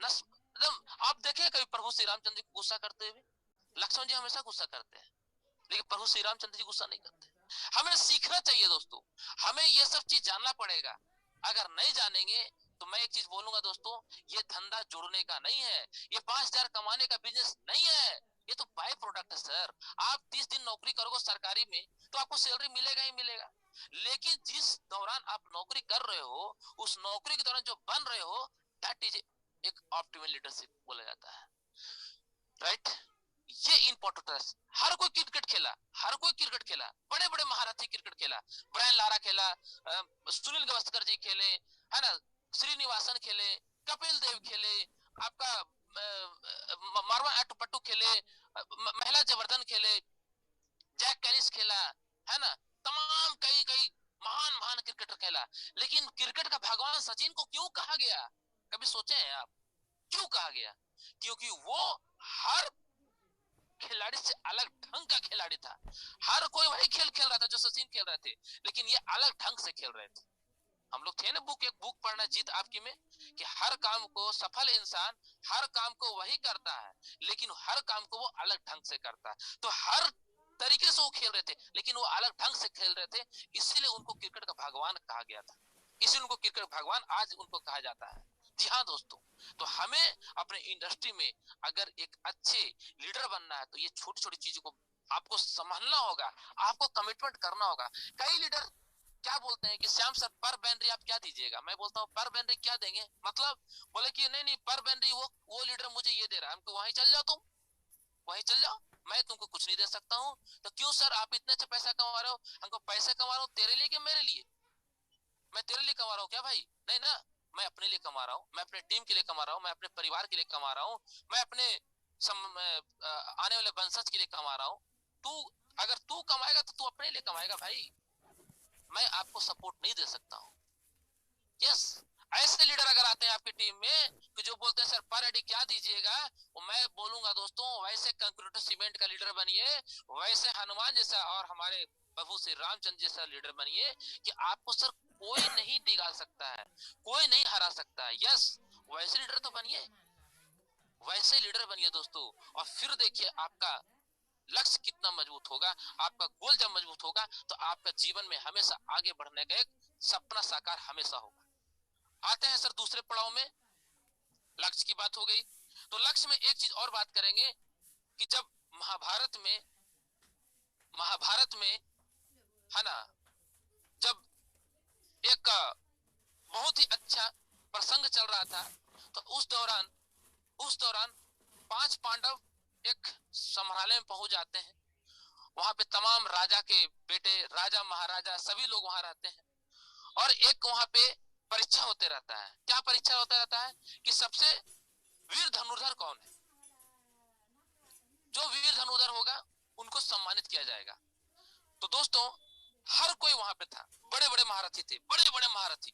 एकदम आप देखे कभी प्रभु श्री रामचंद्र जी को गुस्सा करते हुए? लक्ष्मण जी हमेशा गुस्सा करते हैं, लेकिन प्रभु श्री रामचंद्र जी गुस्सा नहीं करते। हमें सीखना चाहिए दोस्तों, हमें ये सब चीज जानना पड़ेगा। अगर नहीं जानेंगे तो मैं एक चीज बोलूंगा दोस्तों, ये धंधा जुड़ने का नहीं है, ये 5,000 कमाने का बिजनेस नहीं है, ये तो बाय प्रोडक्ट है सर। आप 30 दिन नौकरी करोगे सरकारी में तो आपको सैलरी मिलेगा ही मिलेगा, लेकिन जिस दौरान आप नौकरी कर रहे हो, उस नौकरी के दौरान जो बन रहे हो, दैट इज एक ऑप्टिमल लीडरशिप बोला जाता है, राइट? ये इंपॉर्टेंट है। हर कोई क्रिकेट खेला, हर कोई क्रिकेट खेला, बड़े बड़े महारथी क्रिकेट खेला, ब्रायन लारा खेला, सुनील गावस्कर जी खेले, है ना, श्रीनिवासन खेले, कपिल देव खेले, आपका मारवा अटपट्टू खेले, महिला जबरदन खेले, जैक कैलिस खेला, है ना, तमाम कई कई महान महान क्रिकेटर खेला। लेकिन क्रिकेट का भगवान सचिन को क्यों कहा गया, कभी सोचे हैं आप क्यों कहा गया? क्योंकि वो हर खिलाड़ी से अलग ढंग का खिलाड़ी था। हर कोई वही खेल खेल रहा था जो सचिन खेल रहे थे, लेकिन ये अलग ढंग से खेल रहे थे। हम लोग थे ना एक बुक पढ़ना जीत आपकी में, कि हर काम को सफल इंसान हर काम को वही करता है, लेकिन हर काम को वो अलग ढंग से करता है। तो हर तरीके से वो खेल रहे थे, लेकिन वो अलग ढंग से खेल रहे थे, इसीलिए उनको क्रिकेट का भगवान कहा गया था, इसीलिए उनको क्रिकेट भगवान आज उनको कहा जाता है। जी हाँ दोस्तों, तो हमें अपने इंडस्ट्री में अगर एक अच्छे लीडर बनना है तो ये छोटी छोटी चीजों को आपको समझना होगा, आपको कमिटमेंट करना होगा। कई लीडर क्या बोलते हैं कि श्याम सर पर बैनरी आप क्या दीजिएगा? मैं बोलता हूँ पर बैनरी क्या देंगे, मतलब बोले कि नहीं नहीं पर बैनरी वो लीडर मुझे ये दे रहा है, हमको वहीं चल जाओ, तुम वहीं चल जाओ, मैं तुमको कुछ नहीं दे सकता हूँ। तो क्यों सर आप इतने अच्छा पैसा कमा रहे हो? हमको पैसे कमा रहा हूँ तेरे लिए कि मेरे लिए? मैं तेरे लिए कमा रहा हूँ क्या भाई? नहीं ना, मैं अपने लिए कमा रहा हूँ, मैं अपने टीम के लिए कमा रहा हूँ, मैं अपने परिवार के लिए कमा रहा हूँ, मैं अपने आने वाले वंशज के लिए कमा रहा हूँ। तू अगर तू कमाएगा तो तू अपने लिए कमाएगा भाई, मैं आपको सपोर्ट नहीं दे सकता हूँ। यस, ऐसे लीडर अगर आते हैं आपकी टीम में कि जो बोलते हैं सर पर एडी क्या दीजिएगा, मैं बोलूंगा दोस्तों वैसे कंक्रीट सीमेंट का लीडर बनिए, वैसे हनुमान जैसा और हमारे प्रभु श्री रामचंद्र जैसा लीडर बनिए कि आपको सर कोई नहीं बिगाड़ सकता है, कोई नहीं हरा सकता है। यस, वैसे लीडर तो बनिए, वैसे लीडर बनिए दोस्तों, और फिर देखिए आपका लक्ष्य कितना मजबूत होगा, आपका गोल जब मजबूत होगा तो आपका जीवन में हमेशा आगे बढ़ने का एक सपना साकार हमेशा होगा। आते हैं सर दूसरे पड़ाव में, लक्ष्य की बात हो गई, तो लक्ष्य में एक चीज और बात करेंगे कि जब महाभारत में है ना, जब एक बहुत ही अच्छा प्रसंग चल रहा था, तो उस दौरान 5 पांडव एक संग्रहालय में पहुंच जाते हैं। वहां पे तमाम राजा के बेटे, राजा महाराजा सभी लोग वहां रहते हैं, और एक वहां पे परीक्षा होते रहता है। क्या परीक्षा होता रहता है कि सबसे वीर धनुर्धर कौन है, जो वीर धनुर्धर होगा उनको सम्मानित किया जाएगा। तो दोस्तों हर कोई वहां पे था, बड़े बड़े महारथी थे, बड़े बड़े महारथी,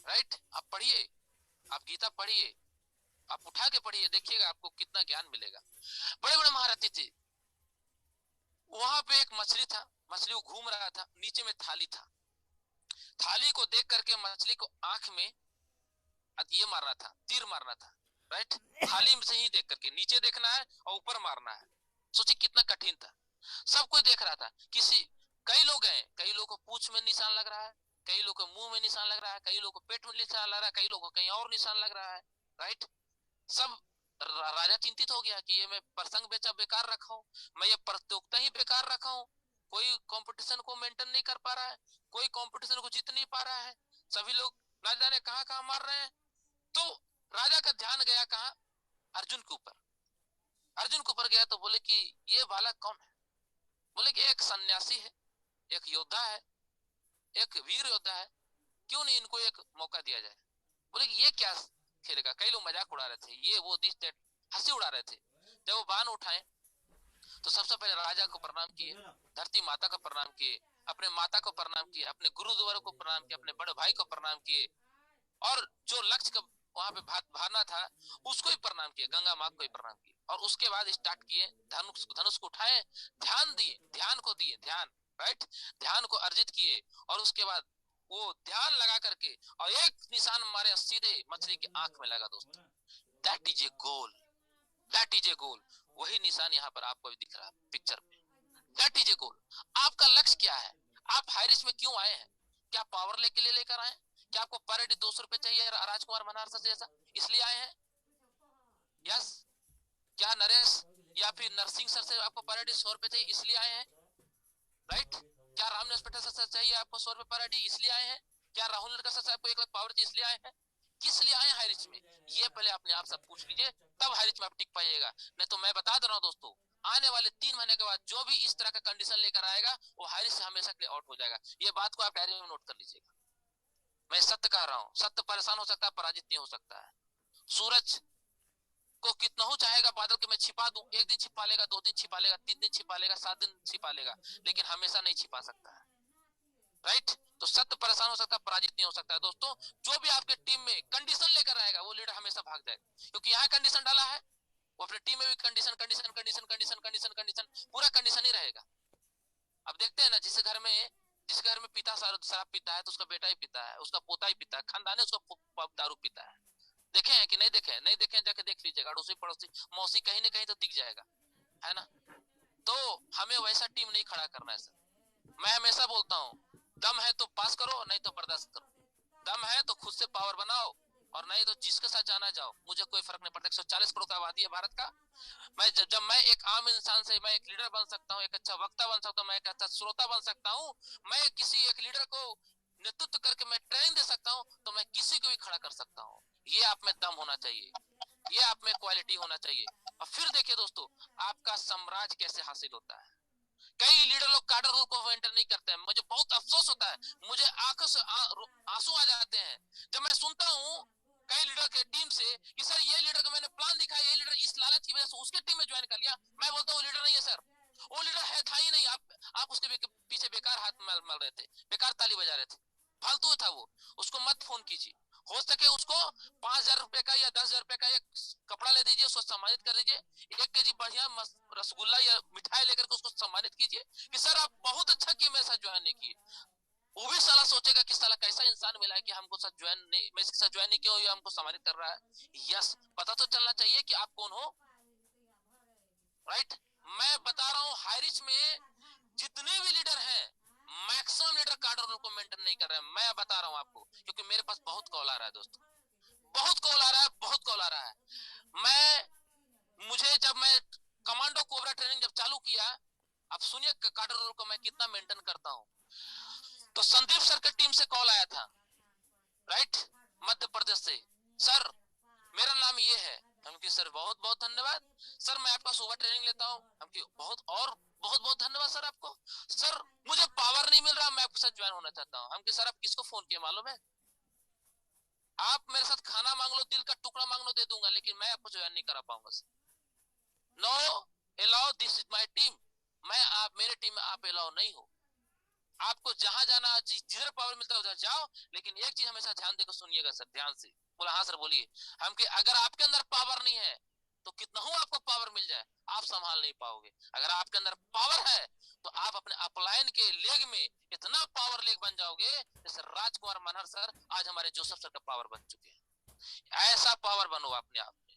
राइट? आप पढ़िए, आप गीता पढ़िए, आप उठा के पढ़िए, देखिएगा आपको कितना ज्ञान मिलेगा। बड़े बड़े महारथी थे। वहां पे एक मछली था, मछली वो घूम रहा था, नीचे में थाली था, थाली को देख करके मछली को आंख में ये मारना था, तीर मारना था, राइट? थाली से ही देख करके नीचे देखना है और ऊपर मारना है। सोचिए कितना कठिन था, सब कोई देख रहा था। कई लोग हैं, कई लोग को पूंछ में निशान लग रहा है, कई लोग को मुंह में निशान लग रहा है, कई लोग को पेट में निशान लग रहा है, कई लोग को कहीं और निशान लग रहा है, राइट? सब राजा चिंतित हो गया कि ये मैं प्रसंग बेचा बेकार रखा हूँ, मैं ये प्रतियोगिता ही बेकार रखा हूँ, कोई कंपटीशन को मेंटेन नहीं कर पा रहा है, कोई कंपटीशन को जीत नहीं पा रहा है, सभी लोग ना जाने कहां कहां मार रहे हैं। तो राजा का ध्यान गया कहा, अर्जुन के ऊपर। अर्जुन के ऊपर गया तो बोले कि ये बालक कौन है? बोले कि एक सन्यासी है, एक योद्धा है, एक वीर योद्धा है, क्यों नहीं इनको एक मौका दिया जाए? बोले कि ये क्या खेलेगा? कई लोग मजाक उड़ा रहे थे, ये वो दिस दैट, हंसी उड़ा रहे थे। जब वो बाण उठाए तो सबसे पहले राजा को प्रणाम किए, धरती माता को प्रणाम किए, अपने माता को प्रणाम किए, अपने गुरुद्वार को प्रणाम किए, अपने बड़े भाई को प्रणाम किए, और जो लक्ष्य का वहां पे भावना था उसको ही प्रणाम किए, गंगा माँ को ही प्रणाम किए, और उसके बाद स्टार्ट किए, धनुष को उठाए, ध्यान दिए, ध्यान को दिए, ध्यान, राइट? ध्यान को अर्जित किए, और उसके बाद वो ध्यान लगा करके और एक निशान मारे सीधे मछली की आंख में लगा दोस्तों। That is a goal, that is a goal. वही निशान यहाँ पर आपको भी दिख रहा है पिक्चर में। दैट इज ए गोल। आपका लक्ष्य क्या है? आप हाई रिस्क में क्यों आए हैं? क्या पावर लेके लेकर आए? क्या आपको पर डे 200 रुपए चाहिए राजकुमार मनार सर जैसा इसलिए आए हैं? यस। क्या नरेश या फिर नरसिंह सर से आपको पर डे 100 रुपए चाहिए इसलिए आए हैं? राइट। क्या राम हॉस्पिटल सर चाहिए आपको 100 रुपए पर डे इसलिए आए हैं? क्या राहुल लड़का सर आपको 1 लाख पावर चाहिए इसलिए आए हैं? किस लिए आए हाई रिच में? ये पहले अपने आप से पूछ लीजिए, तब हाई रिच में आप टिक पाइएगा। नहीं तो मैं बता दे रहा हूँ दोस्तों, आने वाले 3 महीने के बाद जो भी इस तरह का कंडीशन लेकर आएगा वो हाई रिच से हमेशा के लिए आउट हो जाएगा। ये बात को आप डायरी में नोट कर लीजिएगा। मैं सत्य कह रहा हूँ। सत्य परेशान हो सकता है, पराजित नहीं हो सकता है। सूरज को कितना हो चाहेगा बादल के मैं छिपा दूं, 1 दिन छिपा लेगा, 2 दिन छिपा लेगा, 3 दिन छिपा लेगा, 7 दिन छिपा लेगा, लेकिन हमेशा नहीं छिपा सकता है। राइट। तो सत्य परेशान हो सकता है, पराजित नहीं हो सकता है दोस्तों। जो भी आपके टीम में कंडीशन लेकर आएगा वो लीडर हमेशा भाग जाएगा, क्योंकि यहाँ कंडीशन डाला है, वो अपने टीम में भी condition condition condition condition condition condition पूरा कंडीशन ही रहेगा। अब देखते हैं ना, जिस घर में पिता शराब पीता है तो उसका बेटा ही पीता है, उसका पोता ही पीता है, खानदान है उसका दारू पीता है। देखे हैं कि नहीं देखे? नहीं देखे जाके देख लीजिएगा, अड़ोसी पड़ोसी मौसी कहीं ना कहीं तो दिख जाएगा, है ना। तो हमें वैसा टीम नहीं खड़ा करना है सर। मैं हमेशा बोलता हूँ, दम है तो पास करो, नहीं तो बर्दाश्त करो। दम है तो खुद से पावर बनाओ, और नहीं तो जिसके साथ जाना जाओ, मुझे कोई फर्क नहीं पड़ता। 140 करोड़ का आबादी है भारत का। मैं जब मैं एक आम इंसान से मैं एक लीडर बन सकता हूँ, एक अच्छा वक्ता बन सकता हूँ, मैं एक अच्छा श्रोता बन सकता हूँ, मैं किसी एक लीडर को नेतृत्व करके मैं ट्रेनिंग दे सकता हूँ, तो मैं किसी को भी खड़ा कर सकता हूँ। ये आप में दम होना चाहिए, ये आप में क्वालिटी होना चाहिए। और फिर देखिए दोस्तों, आपका साम्राज्य कैसे हासिल होता है। कई लीडर लोग काडर रोल को मेंटेन नहीं करते हैं। मुझे बहुत अफसोस होता है, मुझे आंखों से आंसू आ जाते हैं जब मैं सुनता हूँ कई लीडर के टीम से कि सर ये लीडर को मैंने प्लान दिखाया, ये लीडर इस लालच की वजह से उसके टीम में ज्वाइन कर लिया। मैं बोलता हूँ लीडर नहीं है सर, वो लीडर है था ही नहीं। आप उसके पीछे बेकार हाथ मल रहे थे, बेकार ताली बजा रहे थे, फालतू था वो। उसको मत फोन कीजिए, हो सके उसको 5,000 रुपए का या 10,000 रुपए का एक कपड़ा ले दीजिए, उसको सम्मानित कर दीजिए। 1 केजी बढ़िया रसगुल्ला या मिठाई लेकर के उसको सम्मानित कीजिए कि सर आप बहुत अच्छा किए, मेरे साथ ज्वाइन नहीं किए। वो भी साला सोचेगा कि साला कैसा इंसान मिला है कि हमको साथ ज्वाइन नहीं, मैं इसके साथ ज्वाइन नहीं किया, ये हमको सम्मानित कर रहा है। यस, पता तो चलना चाहिए कि आप कौन हो। राइट। मैं बता रहा हूँ, हाई रिच में जितने भी लीडर हैं, मैक्सिमम लीडर कार्डर रोल को मेंटेन नहीं कर रहे हैं। मैं बता रहा हूँ आपको, क्योंकि मेरे पास बहुत कॉल आ रहा है दोस्तों, बहुत कॉल आ रहा है, बहुत कॉल आ रहा है। मुझे जब मैं कमांडो कोबरा ट्रेनिंग जब चालू किया, अब सुनिए कार्डर रोल को मैं कितना मेंटेन करता हूँ। तो संदीप सर की टीम से कॉल आया था, राइट, मध्य प्रदेश से। सर मेरा नाम ये है। हम कि सर बहुत बहुत धन्यवाद सर, मैं आपका सुबह ट्रेनिंग लेता हूँ। हम कि बहुत बहुत धन्यवाद सर आपको। सर मुझे पावर नहीं मिल रहा, मैं आपके साथ ज्वाइन होना चाहता हूँ। हम कि सर आप किसको फोन किए मालूम है? आप मेरे साथ खाना मांग लो, दिल का टुकड़ा मांग लो, दे दूंगा, लेकिन मैं आपको ज्वाइन नहीं करा पाऊंगा sir. No allow, this is my team. मैं आप मेरे टीम में आप अलाउ नहीं हो। आपको जहां जाना, जिधर पावर मिलता है उधर जाओ, लेकिन एक चीज हमेशा ध्यान देकर सुनिएगा सर, ध्यान से। बोला हाँ सर बोलिए। हम कि अगर आपके अंदर पावर नहीं है तो कितना हो आपको पावर मिल जाए, आप संभाल नहीं पाओगे। अगर आपके अंदर पावर है तो आप अपने अपलाइन के लेग में इतना पावर लेग बन जाओगे, जैसे राजकुमार मनहर सर आज हमारे जोसेफ सर का पावर बन चुके हैं। ऐसा पावर बनो अपने आप में।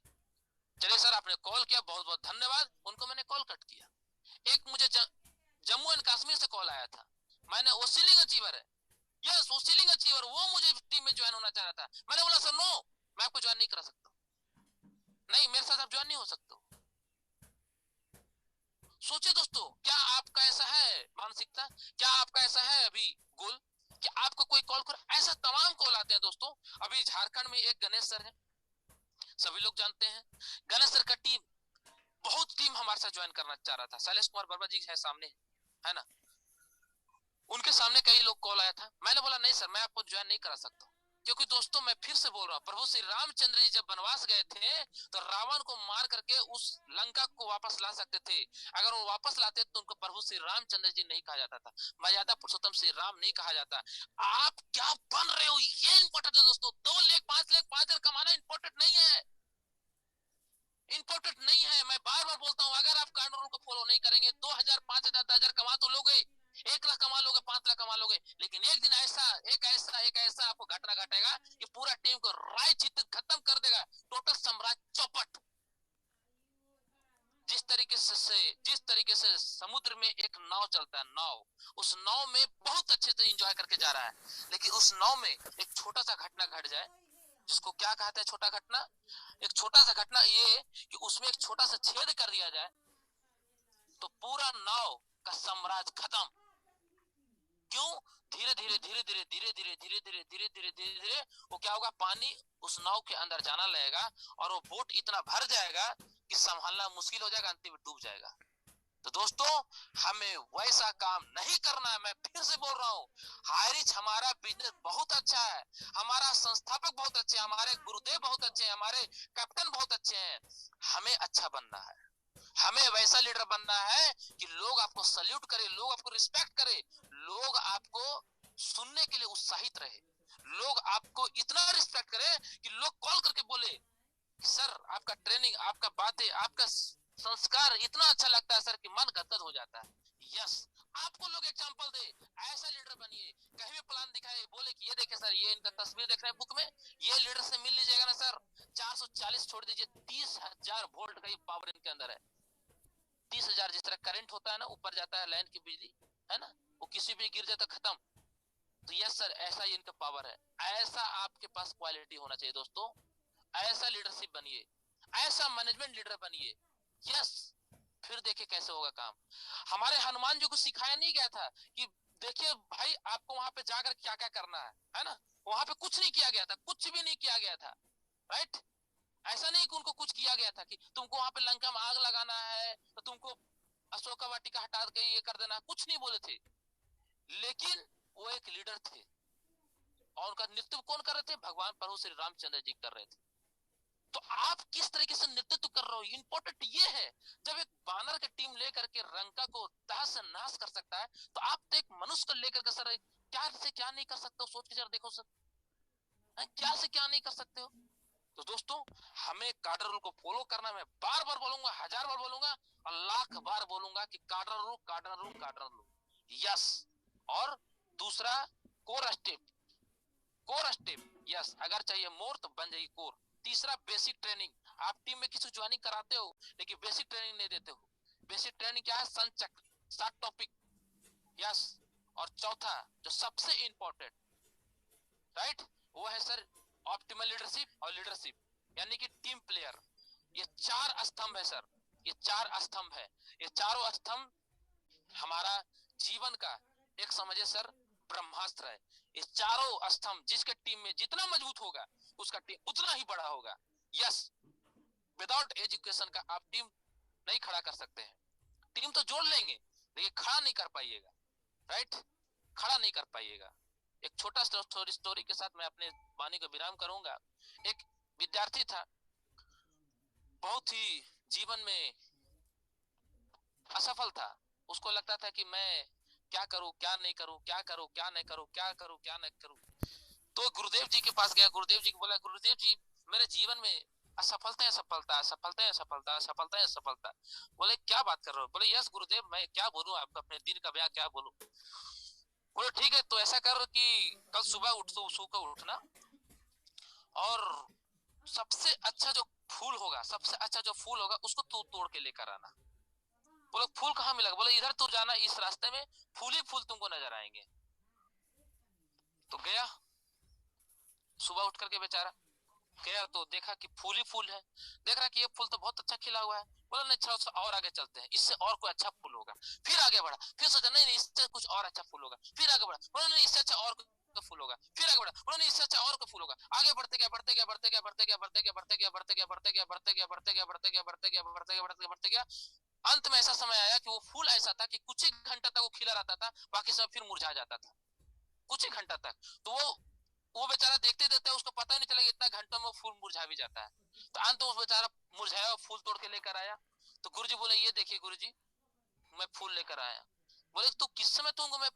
चलिए सर, आपने कॉल किया, बहुत बहुत धन्यवाद। उनको मैंने कॉल कट किया। एक मुझे जम्मू एंड कश्मीर से कॉल आया था। मैंने वो सीलिंग अचीवर है, यस वो सीलिंग अचीवर, वो मुझे टीम में ज्वाइन होना चाह रहा था। मैंने बोला सर नो, मैं आपको ज्वाइन नहीं करा सकता, नहीं मेरे साथ आप ज्वाइन नहीं हो सकते। सोचिए दोस्तों, क्या आपका ऐसा है मानसिकता, क्या आपका ऐसा है अभी गोल कि आपको कोई कॉल कर? ऐसा तमाम कॉल आते हैं दोस्तों। अभी झारखंड में एक गणेश सर है, सभी लोग जानते हैं। गणेश सर का टीम, बहुत टीम हमारे साथ ज्वाइन करना चाह रहा था। शैलेश कुमार वर्मा जी है सामने, है ना, उनके सामने कई लोग कॉल आया था। मैंने बोला नहीं सर, मैं आपको ज्वाइन नहीं करा सकता, क्योंकि दोस्तों मैं फिर से बोल रहा हूँ, प्रभु श्री रामचंद्र जी जब वनवास गए थे तो रावण को मार करके उस लंका को वापस ला सकते थे। अगर वो वापस लाते तो उनको प्रभु श्री रामचंद्र जी नहीं कहा जाता था, मर्यादा पुरुषोत्तम श्री राम नहीं कहा जाता। आप क्या बन रहे हो ये इंपॉर्टेंट है दोस्तों। 2 लाख 5 लाख 5,000 कमाना इंपॉर्टेंट नहीं है, इंपॉर्टेंट नहीं है। मैं बार बार बोलता हूँ, अगर आप कार्डर को फॉलो नहीं करेंगे, 2,000 5,000 10,000 कमा तो लोगे, 1 लाख कमा लोगे, 5 लाख कमा लोगे, लेकिन एक दिन एक ऐसा आपको घटना घटेगा कि पूरा टीम को राय चित खत्म कर देगा, टोटल साम्राज्य चौपट। जिस तरीके से समुद्र में एक नाव चलता है, नाव, उस नाव में बहुत अच्छे से एंजॉय करके जा रहा है, लेकिन उस नाव में एक छोटा सा घटना घट जाए, जिसको क्या कहते हैं छोटा घटना, एक छोटा सा घटना ये कि उसमें एक छोटा सा छेद कर दिया जाए तो पूरा नाव का साम्राज्य खत्म। क्यों? धीरे धीरे धीरे धीरे धीरे धीरे धीरे धीरे धीरे धीरे धीरे धीरे वो क्या होगा, पानी उस नाव के अंदर जाना लगेगा और वो बोट इतना भर जाएगा कि संभालना मुश्किल हो जाएगा, अंतिम में डूब जाएगा। तो दोस्तों, हमें वैसा काम नहीं करना है। मैं फिर से बोल रहा हूँ, हाईरिच हमारा बिजनेस बहुत अच्छा है, हमारा संस्थापक बहुत अच्छे हैं, हमारे गुरुदेव बहुत अच्छे हैं, हमारे कैप्टन बहुत अच्छे हैं। हमें अच्छा बनना है, हमें वैसा लीडर बनना है कि लोग आपको सल्यूट करें, लोग आपको रिस्पेक्ट करें, लोग आपको सुनने के लिए उत्साहित रहे, लोग आपको इतना रिस्पेक्ट करें कि लोग कॉल करके बोले सर आपका ट्रेनिंग, आपका बातें, आपका संस्कार इतना अच्छा लगता है सर कि मन गदगद हो जाता है। यस, आपको लोग एग्जांपल दे, ऐसा लीडर बनिए, कहीं भी प्लान दिखाए, बोले कि ये देखे सर, ये इनका तस्वीर देख रहे हैं बुक में, ये लीडर से मिल लीजिएगा ना सर, 440 छोड़ दीजिए, 30,000 वोल्ट का ये पावर इनके अंदर है। 30,000 जिस तरह करंट होता है ना, ऊपर जाता है लाइन की बिजली, है ना, वो किसी भी गिर जाए तो खत्म। तो यस सर, ऐसा ही इनका पावर है। ऐसा आपके पास क्वालिटी होना चाहिए दोस्तों, ऐसा लीडरशिप बनिए, ऐसा मैनेजमेंट लीडर बनिए। यस, फिर देखिए कैसे होगा काम। हमारे हनुमान जी को सिखाया नहीं गया था कि देखिए भाई आपको वहां पे जाकर क्या क्या करना है ना, वहां पे कुछ नहीं किया गया था, कुछ भी नहीं किया गया था, राइट। ऐसा नहीं कि उनको कुछ किया गया था कि तुमको वहां पे लंका में आग लगाना है तो तुमको अशोका वाटिका हटा के ये कर देना, कुछ नहीं बोले थे। लेकिन वो एक लीडर थे और उनका नेतृत्व कौन कर रहे थे? भगवान प्रभु श्री रामचंद्र जी कर रहे थे। तो आप किस तरीके से नेतृत्व कर रहे हो, इंपॉर्टेंट ये है। जब एक बानर की टीम लेकर के लंका को तहस नहस कर सकता है, तो आप तो एक मनुष्य को लेकर के सर क्या से क्या नहीं कर सकते हो, सोच के जरा देखो सर, क्या से क्या नहीं कर सकते हो। तो दोस्तों, हमें कार्डर रूल को फॉलो करना। मैं बार बार बोलूंगा, 1000 बार बोलूंगा और लाख बार बोलूंगा कि कार्डर रूल, कार्डर रूल, कार्डर रूल। यस, और दूसरा core step, core step, yes, अगर चाहिए मोर तो बन जाइए कोर। तीसरा बेसिक ट्रेनिंग, आप टीम में किसी ज्वाइनिंग कराते हो लेकिन बेसिक ट्रेनिंग नहीं देते हो। बेसिक ट्रेनिंग क्या है? संचक्र, 7 टॉपिक, यस। और चौथा जो सबसे इंपॉर्टेंट, राइट, वो है सर ऑप्टिमल लीडरशिप और लीडरशिप, यानी कि टीम प्लेयर। ये 4 स्तंभ है सर, ये 4 स्तंभ है। ये चारों स्तंभ हमारा जीवन का एक समझे सर ब्रह्मास्त्र है। ये चारों स्तंभ जिसके टीम में जितना मजबूत होगा उसका टीम उतना ही बड़ा होगा। यस, विदाउट एजुकेशन का आप टीम नहीं खड़ा कर सकते हैं। टीम तो जोड़ लेंगे लेकिन खड़ा नहीं कर पाइएगा, राइट, खड़ा नहीं कर पाइएगा। एक छोटा स्टोरी के साथ मैं अपने वाणी को विराम करूंगा। एक विद्यार्थी था, बहुत ही जीवन में असफल था। उसको लगता था कि मैं क्या करूं, क्या नहीं करूं, क्या करूं, क्या नहीं करूं, क्या करूं, क्या नहीं करूं। तो गुरुदेव जी के पास गया, गुरुदेव जी को बोला, गुरुदेव जी मेरे जीवन में असफलता है, असफलता, असफलता है, असफलता, असफलता है, असफलता। बोले क्या बात कर रहे हो? बोले यस गुरुदेव, मैं क्या बोलूं आपको, अपने दिन का बयां क्या बोलूं। बोले ठीक है, तो ऐसा कर कि कल सुबह उठ, तो सो कर उठना और सबसे अच्छा जो फूल होगा, सबसे अच्छा जो फूल होगा उसको तू तोड़ के लेकर आना। बोले फूल कहाँ मिलेगा? बोले इधर तू जाना, इस रास्ते में फूल ही फूल तुमको नजर आएंगे। तो गया, सुबह उठ करके बेचारा गया तो देखा कि फूल ही फूल है। देख रहा कि ये फूल तो बहुत अच्छा खिला हुआ है। बोला नहीं, थोड़ा सा और आगे चलते हैं, इससे और कोई अच्छा फूल होगा। फिर आगे बढ़ा, फिर सोचा नहीं नहीं इससे कुछ और अच्छा फूल होगा। फिर आगे बढ़ा, बोला नहीं इससे अच्छा और का फूल होगा। फिर आगे बढ़ा, बोला नहीं इससे अच्छा और का फूल होगा। आगे बढ़ते गया, बढ़ते गया, बढ़ते गया, बढ़ते गया, बढ़ते गया, बढ़ते गया, बढ़ते गया, बढ़ते गया, बढ़ते गया, बढ़ते गया, बढ़ते गया, बढ़ते गया, बढ़ते गया, बढ़ते गया, बढ़ते गया। अंत में ऐसा समय आया कि वो फूल ऐसा था कि कुछ ही घंटा तक वो खिला रहता था, बाकी सब फिर मुरझा जाता था कुछ ही घंटा तक। तो वो बेचारा देखते देखते उसको पता ही नहीं चला कि इतना घंटों में फूल मुरझा भी जाता है। तो अंत में उस बेचारा मुरझाया फूल तोड़ के लेकर आया। तो गुरुजी बोले ये देखिए गुरुजी, मैं फूल लेकर आया। बोले तू किस समय तुमको मैं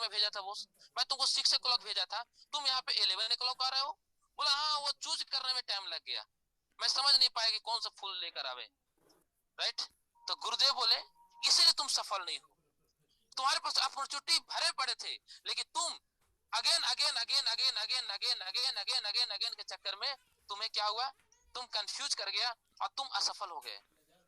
भेजा था बॉस? मैं तुमको 6 o'clock भेजा था, तुम यहाँ पे 11 o'clock आ रहे हो। बोला हाँ, वो चूज करने में टाइम लग गया, मैं समझ नहीं पाया कि कौन सा फूल लेकर आवे, राइट। तो गुरुदेव बोले इसीलिए तुम सफल नहीं हो, तुम्हारे पास अपॉर्चुनिटी भरे पड़े थे, लेकिन तुम again again again again again again again again again again के चक्कर में तुम्हें क्या हुआ, तुम कंफ्यूज कर गया और तुम असफल हो गए।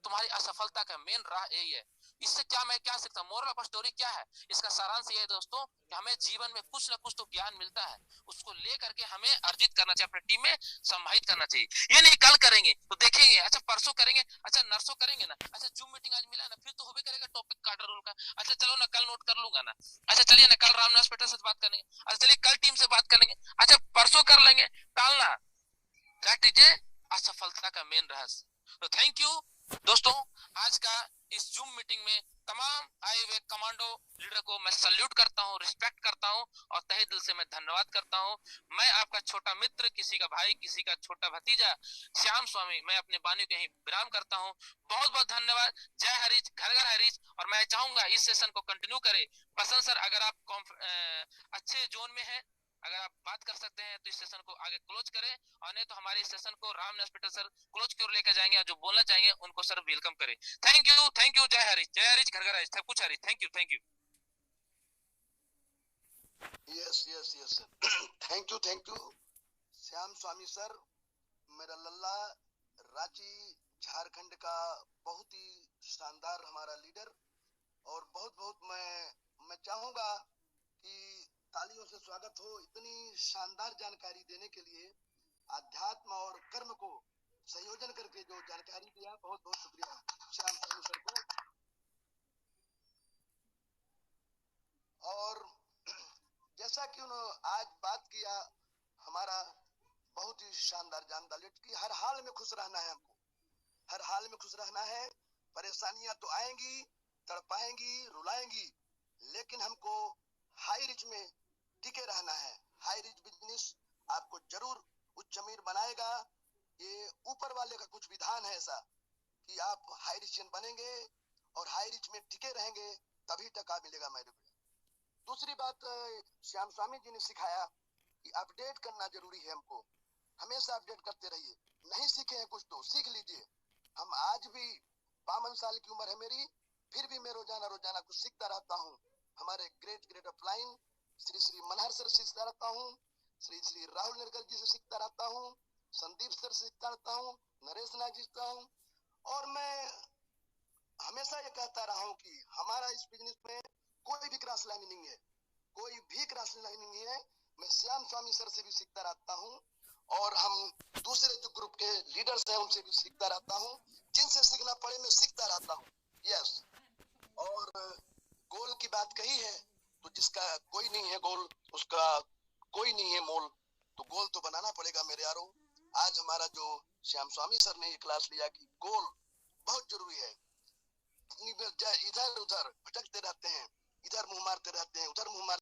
तुम्हारी असफलता का मेन राह यही है। इससे क्या मैं क्या सीखता, मोरल ऑफ स्टोरी क्या है, इसका सारांश ये है दोस्तों कि हमें जीवन में कुछ ना कुछ तो ज्ञान मिलता है, उसको लेकर के हमें अर्जित करना चाहिए, अपनी टीम में समाहित करना चाहिए। ये नहीं कल करेंगे तो देखेंगे, अच्छा परसों करेंगे, अच्छा नरसों करेंगे ना, अच्छा जूम मीटिंग आज मिला ना, फिर तो हो भी करेगा टॉपिक कार्डर रूल का, अच्छा चलो ना कल नोट कर लूंगा ना, अच्छा चलिए ना कल रामनाथ पेटर से बात करेंगे, अच्छा चलिए कल टीम से बात करेंगे, अच्छा परसों कर लेंगे, टालना, दैट इज ए असफलता का मेन रहस्य। तो थैंक यू दोस्तों, आज का इस जूम मीटिंग में तमाम आए हुए कमांडो लीडर को मैं सल्यूट करता हूं, रिस्पेक्ट करता हूं और तहे दिल से मैं धन्यवाद करता हूं। मैं आपका छोटा मित्र, किसी का भाई, किसी का छोटा भतीजा श्याम स्वामी, मैं अपने वाणी को यहीं विराम करता हूं। बहुत बहुत धन्यवाद। जय हरीश, घर घर हरीश। और मैं चाहूंगा इस सेशन को कंटिन्यू करें। बसंत सर, अगर आप अच्छे जोन में हैं, अगर आप बात कर सकते हैं तो इस सेशन को आगे क्लोज करें, और नहीं तो हमारे इस सेशन को राम हॉस्पिटल सर क्लोज की ओर लेकर जाएंगे, और जो बोलना चाहेंगे उनको सर वेलकम करें। Thank you, thank you. जय हरीश, जय हरीश, घर घर हरीश, सब कुछ Harish. Thank you, thank you. Yes yes yes thank you Shyam Swami sir, मेरा लल्ला, रांची झारखंड का बहुत ही शानदार हमारा लीडर। और बहुत बहुत मैं चाहूंगा कि तालियों से स्वागत हो इतनी शानदार जानकारी देने के लिए। आध्यात्म और कर्म को संयोजन करके जो जानकारी दिया, बहुत बहुत शुक्रिया श्याम स्वामी सर को। और जैसा कि उन्होंने आज बात किया, हमारा बहुत ही शानदार जानदार कि हर हाल में खुश रहना है, हमको हर हाल में खुश रहना है। परेशानियां तो आएंगी, तड़पाएंगी, रुलाएंगी, लेकिन हमको हाई रिच में टिके रहना है। हाई रिच बिजनेस आपको जरूर उच्च अमीर बनाएगा। ये ऊपर वाले का कुछ विधान है ऐसा कि आप हाई रिच बनेंगे और हाई रिच में टिके रहेंगे, तभी टका मिलेगा मेरे को। दूसरी बात, श्याम स्वामी जी ने सिखाया कि अपडेट करना जरूरी है। हमको हमेशा अपडेट करते रहिए। नहीं सीखे हैं कुछ तो सीख लीजिए। हम आज भी 52 साल की उम्र है मेरी, फिर भी मैं रोजाना रोजाना कुछ सीखता रहता हूँ। हमारे great great upline Shri Shri Manhar sir से सीखता रहता हूँ, श्री श्री राहुल निर्गल जी से सीखता रहता हूँ, संदीप सर से सीखता रहता हूँ, नरेश नाथ जी सीखता हूँ। और मैं हमेशा ये कहता रहा हूँ कि हमारा इस बिजनेस में कोई भी क्रॉस लाइन नहीं है, कोई भी क्रॉस लाइन नहीं है। मैं श्याम स्वामी सर से भी सीखता रहता हूँ, और हम दूसरे जो ग्रुप के लीडर्स हैं उनसे भी सीखता रहता हूँ। जिनसे सीखना पड़े मैं सीखता रहता हूँ। यस। और गोल की बात कही है, तो जिसका कोई नहीं है गोल, उसका कोई नहीं है मोल। तो गोल तो बनाना पड़ेगा मेरे यारों। आज हमारा जो श्याम स्वामी सर ने ये क्लास लिया कि गोल बहुत जरूरी है। इधर उधर भटकते रहते हैं, इधर मुंह मारते रहते हैं, उधर मुंह मारते